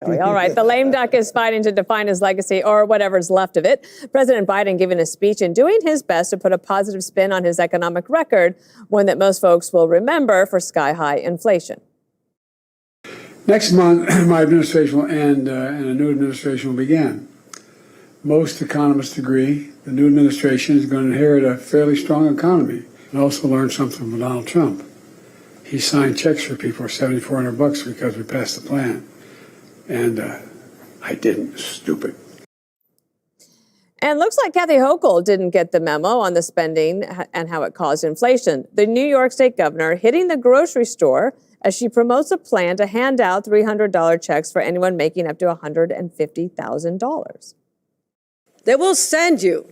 All right, the lame duck is fighting to define his legacy, or whatever's left of it. President Biden giving a speech and doing his best to put a positive spin on his economic record, one that most folks will remember for sky-high inflation. Next month, my administration will end and a new administration will begin. Most economists agree the new administration is going to inherit a fairly strong economy. And also learn something from Donald Trump. He signed checks for people for $7,400 because we passed the plan. And I didn't. Stupid. And looks like Kathy Hochul didn't get the memo on the spending and how it caused inflation. The New York State governor hitting the grocery store as she promotes a plan to hand out $300 checks for anyone making up to $150,000. They will send you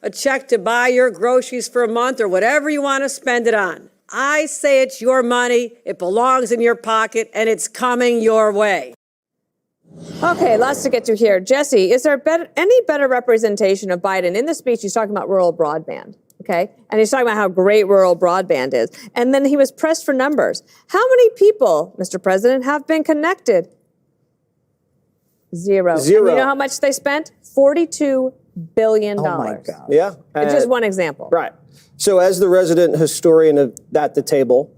a check to buy your groceries for a month or whatever you want to spend it on. I say it's your money, it belongs in your pocket, and it's coming your way. Okay, lots to get to here. Jesse, is there any better representation of Biden? In the speech, he's talking about rural broadband, okay? And he's talking about how great rural broadband is. And then he was pressed for numbers. How many people, Mr. President, have been connected? Zero. And you know how much they spent? $42 billion. Oh, my God. Yeah. It's just one example. Right. So as the resident historian at the table,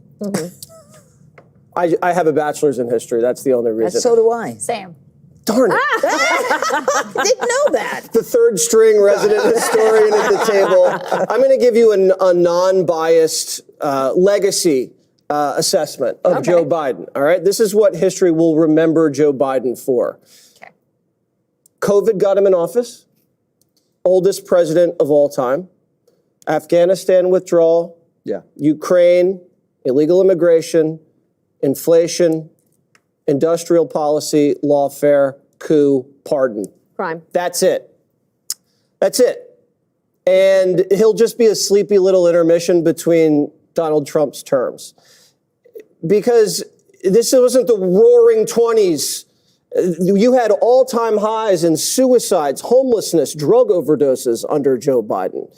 I have a bachelor's in history. That's the only reason. So do I. Same. Darn it. I didn't know that. The third string resident historian at the table. I'm going to give you a non-biased legacy assessment of Joe Biden. All right. This is what history will remember Joe Biden for. Okay. COVID got him in office. Oldest president of all time. Afghanistan withdrawal. Yeah. Ukraine, illegal immigration, inflation, industrial policy, lawfare, coup, pardon. Crime. That's it. That's it. And he'll just be a sleepy little intermission between Donald Trump's terms. Because this wasn't the roaring 20s. You had all-time highs in suicides, homelessness, drug overdoses under Joe Biden.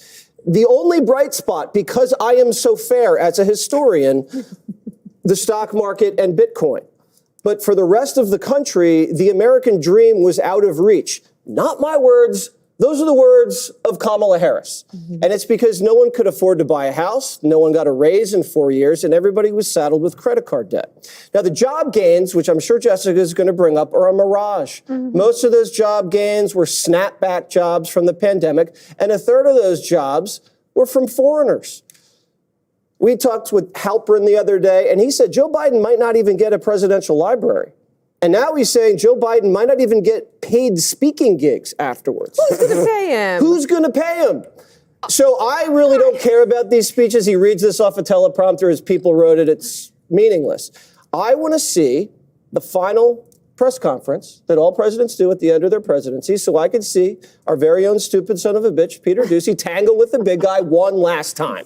The only bright spot, because I am so fair as a historian, the stock market and Bitcoin. But for the rest of the country, the American dream was out of reach. Not my words. Those are the words of Kamala Harris. And it's because no one could afford to buy a house, no one got a raise in 4 years, and everybody was saddled with credit card debt. Now, the job gains, which I'm sure Jessica is going to bring up, are a mirage. Most of those job gains were snapback jobs from the pandemic, and a third of those jobs were from foreigners. We talked with Halperin the other day, and he said Joe Biden might not even get a presidential library. And now he's saying Joe Biden might not even get paid speaking gigs afterwards. Who's going to pay him? Who's going to pay him? So I really don't care about these speeches. He reads this off a teleprompter as people wrote it. It's meaningless. I want to see the final press conference that all presidents do at the end of their presidency so I can see our very own stupid son of a bitch, Peter Doocy, tangle with the big guy one last time.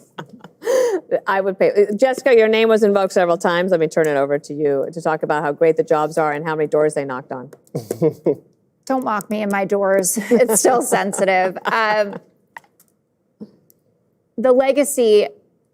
I would pay. Jessica, your name was invoked several times. Let me turn it over to you to talk about how great the jobs are and how many doors they knocked on. Don't mock me and my doors. It's still sensitive. The legacy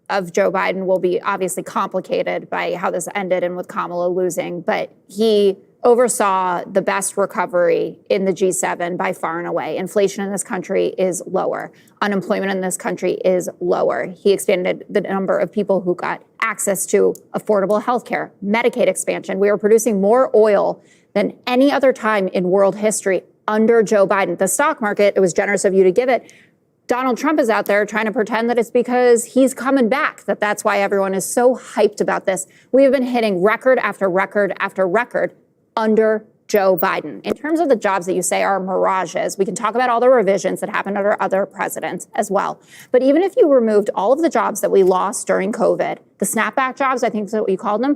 of Joe Biden will be obviously complicated by how this ended and with Kamala losing, but he oversaw the best recovery in the G7 by far and away. Inflation in this country is lower. Unemployment in this country is lower. He expanded the number of people who got access to affordable health care, Medicaid expansion. We were producing more oil than any other time in world history under Joe Biden. The stock market, it was generous of you to give it. Donald Trump is out there trying to pretend that it's because he's coming back, that's why everyone is so hyped about this. We have been hitting record after record after record under Joe Biden. In terms of the jobs that you say are mirages, we can talk about all the revisions that happened under other presidents as well. But even if you removed all of the jobs that we lost during COVID, the snapback jobs, I think is what you called them,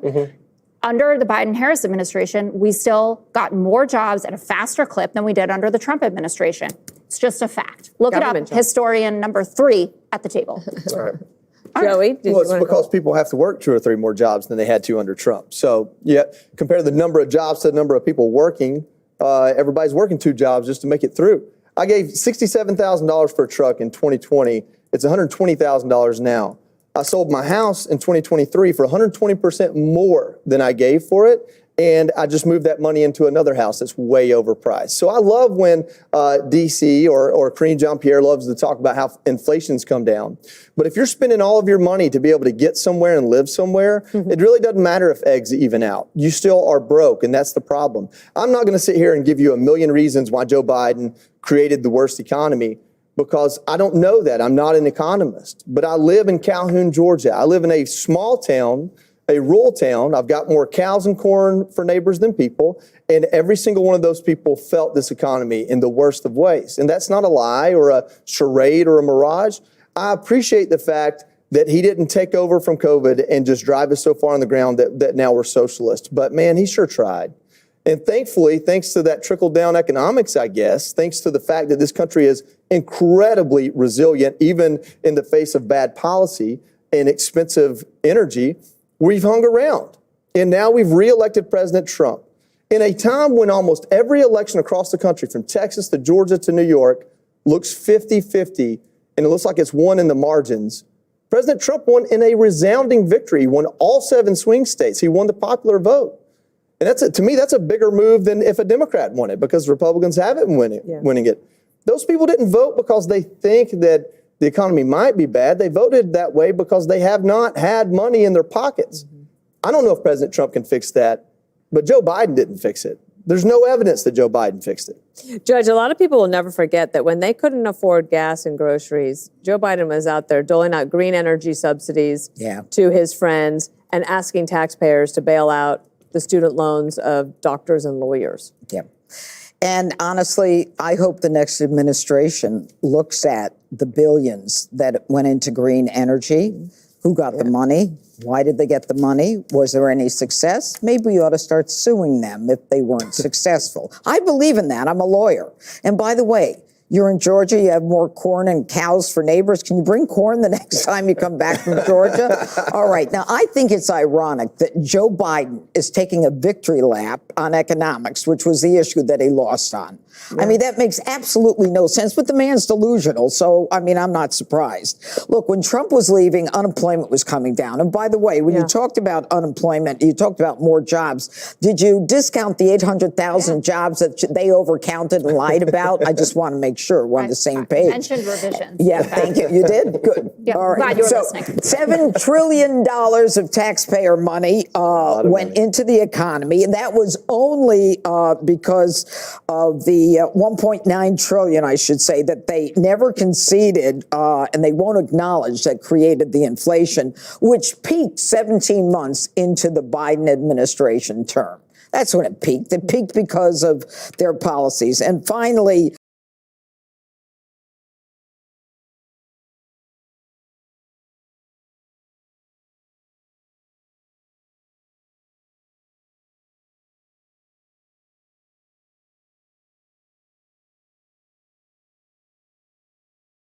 under the Biden-Harris administration, we still got more jobs at a faster clip than we did under the Trump administration. It's just a fact. Look it up, historian number 3 at the table. Joey? Well, it's because people have to work 2 or 3 more jobs than they had to under Trump. So, yeah, compare the number of jobs to the number of people working. Everybody's working 2 jobs just to make it through. I gave $67,000 for a truck in 2020. It's $120,000 now. I sold my house in 2023 for 120% more than I gave for it. and I just moved that money into another house that's way overpriced. So I love when DC or Karine Jean-Pierre loves to talk about how inflation's come down. But if you're spending all of your money to be able to get somewhere and live somewhere, it really doesn't matter if eggs even out. You still are broke, and that's the problem. I'm not going to sit here and give you a million reasons why Joe Biden created the worst economy, because I don't know that. I'm not an economist. But I live in Calhoun, Georgia. I live in a small town, a rural town. I've got more cows and corn for neighbors than people. And every single one of those people felt this economy in the worst of ways. And that's not a lie or a charade or a mirage. I appreciate the fact that he didn't take over from COVID and just drive us so far on the ground that now we're socialist. But man, he sure tried. And thankfully, thanks to that trickle-down economics, I guess, thanks to the fact that this country is incredibly resilient, even in the face of bad policy and expensive energy, we've hung around. And now we've reelected President Trump. In a time when almost every election across the country, from Texas to Georgia to New York, looks 50-50, and it looks like it's won in the margins, President Trump won in a resounding victory. He won all 7 swing states. He won the popular vote. And to me, that's a bigger move than if a Democrat won it, because Republicans haven't winning it. Those people didn't vote because they think that the economy might be bad. They voted that way because they have not had money in their pockets. I don't know if President Trump can fix that, but Joe Biden didn't fix it. There's no evidence that Joe Biden fixed it. Judge, a lot of people will never forget that when they couldn't afford gas and groceries, Joe Biden was out there doling out green energy subsidies to his friends and asking taxpayers to bail out the student loans of doctors and lawyers. Yeah. And honestly, I hope the next administration looks at the billions that went into green energy. Who got the money? Why did they get the money? Was there any success? Maybe we ought to start suing them if they weren't successful. I believe in that. I'm a lawyer. And by the way, you're in Georgia, you have more corn and cows for neighbors. Can you bring corn the next time you come back from Georgia? All right. Now, I think it's ironic that Joe Biden is taking a victory lap on economics, which was the issue that he lost on. I mean, that makes absolutely no sense, but the man's delusional. So, I mean, I'm not surprised. Look, when Trump was leaving, unemployment was coming down. And by the way, when you talked about unemployment, you talked about more jobs. Did you discount the 800,000 jobs that they overcounted and lied about? I just want to make sure we're on the same page. I mentioned revisions. Yeah, thank you. You did? Good. Yeah, all right. glad you were so listening. $7 trillion of taxpayer money went into the economy, and that was only because of the 1.9 trillion, I should say, that they never conceded, and they won't acknowledge that created the inflation, which peaked 17 months into the Biden administration term. That's when it peaked. It peaked because of their policies. And finally,